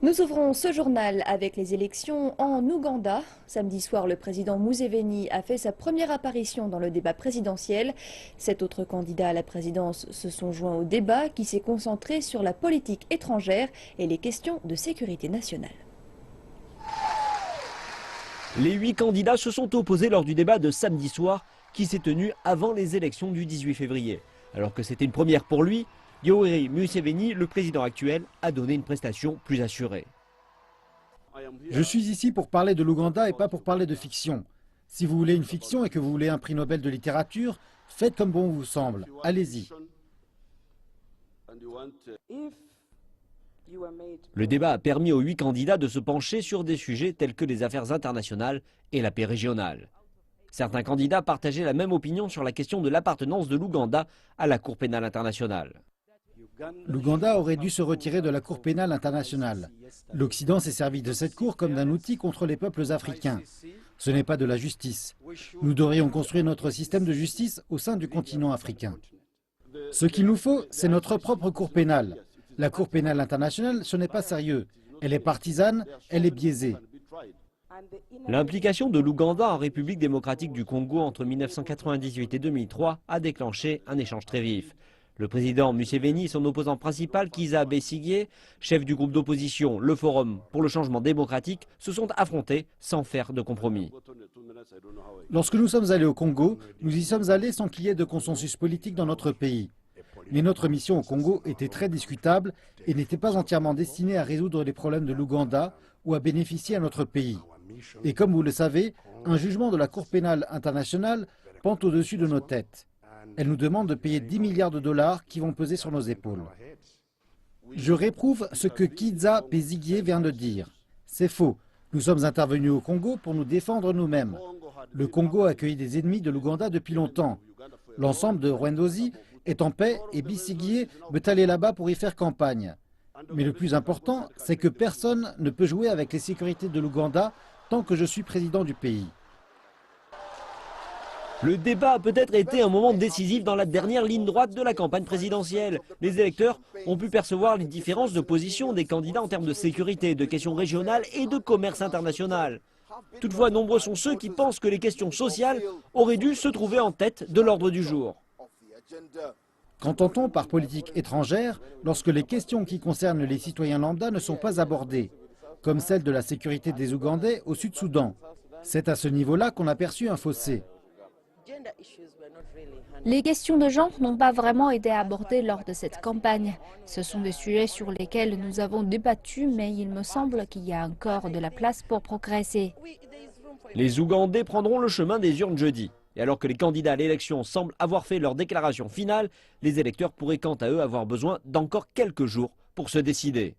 Nous ouvrons ce journal avec les élections en Ouganda. Samedi soir, le président Museveni a fait sa première apparition dans le débat présidentiel. 7 autres candidats à la présidence se sont joints au débat qui s'est concentré sur la politique étrangère et les questions de sécurité nationale. Les 8 candidats se sont opposés lors du débat de samedi soir qui s'est tenu avant les élections du 18 février. Alors que c'était une première pour lui, Yoweri Museveni, le président actuel, a donné une prestation plus assurée. Je suis ici pour parler de l'Ouganda et pas pour parler de fiction. Si vous voulez une fiction et que vous voulez un prix Nobel de littérature, faites comme bon vous semble. Allez-y. Le débat a permis aux 8 candidats de se pencher sur des sujets tels que les affaires internationales et la paix régionale. Certains candidats partageaient la même opinion sur la question de l'appartenance de l'Ouganda à la Cour pénale internationale. L'Ouganda aurait dû se retirer de la Cour pénale internationale. L'Occident s'est servi de cette cour comme d'un outil contre les peuples africains. Ce n'est pas de la justice. Nous devrions construire notre système de justice au sein du continent africain. Ce qu'il nous faut, c'est notre propre Cour pénale. La Cour pénale internationale, ce n'est pas sérieux. Elle est partisane, elle est biaisée. L'implication de l'Ouganda en République démocratique du Congo entre 1998 et 2003 a déclenché un échange très vif. Le président Museveni et son opposant principal, Kizza Besigye, chef du groupe d'opposition, le Forum pour le changement démocratique, se sont affrontés sans faire de compromis. Lorsque nous sommes allés au Congo, nous y sommes allés sans qu'il y ait de consensus politique dans notre pays. Mais notre mission au Congo était très discutable et n'était pas entièrement destinée à résoudre les problèmes de l'Ouganda ou à bénéficier à notre pays. Et comme vous le savez, un jugement de la Cour pénale internationale pend au-dessus de nos têtes. Elle nous demande de payer 10 milliards de dollars qui vont peser sur nos épaules. Je réprouve ce que Kizza Besigye vient de dire. C'est faux. Nous sommes intervenus au Congo pour nous défendre nous-mêmes. Le Congo a accueilli des ennemis de l'Ouganda depuis longtemps. L'ensemble de Rwandozi est en paix et Besigye veut aller là-bas pour y faire campagne. Mais le plus important, c'est que personne ne peut jouer avec les sécurités de l'Ouganda tant que je suis président du pays. Le débat a peut-être été un moment décisif dans la dernière ligne droite de la campagne présidentielle. Les électeurs ont pu percevoir les différences de position des candidats en termes de sécurité, de questions régionales et de commerce international. Toutefois, nombreux sont ceux qui pensent que les questions sociales auraient dû se trouver en tête de l'ordre du jour. Qu'entend-on par politique étrangère lorsque les questions qui concernent les citoyens lambda ne sont pas abordées, comme celle de la sécurité des Ougandais au Sud-Soudan? C'est à ce niveau-là qu'on a perçu un fossé. Les questions de genre n'ont pas vraiment été abordées lors de cette campagne. Ce sont des sujets sur lesquels nous avons débattu, mais il me semble qu'il y a encore de la place pour progresser. Les Ougandais prendront le chemin des urnes jeudi. Et alors que les candidats à l'élection semblent avoir fait leur déclaration finale, les électeurs pourraient quant à eux avoir besoin d'encore quelques jours pour se décider.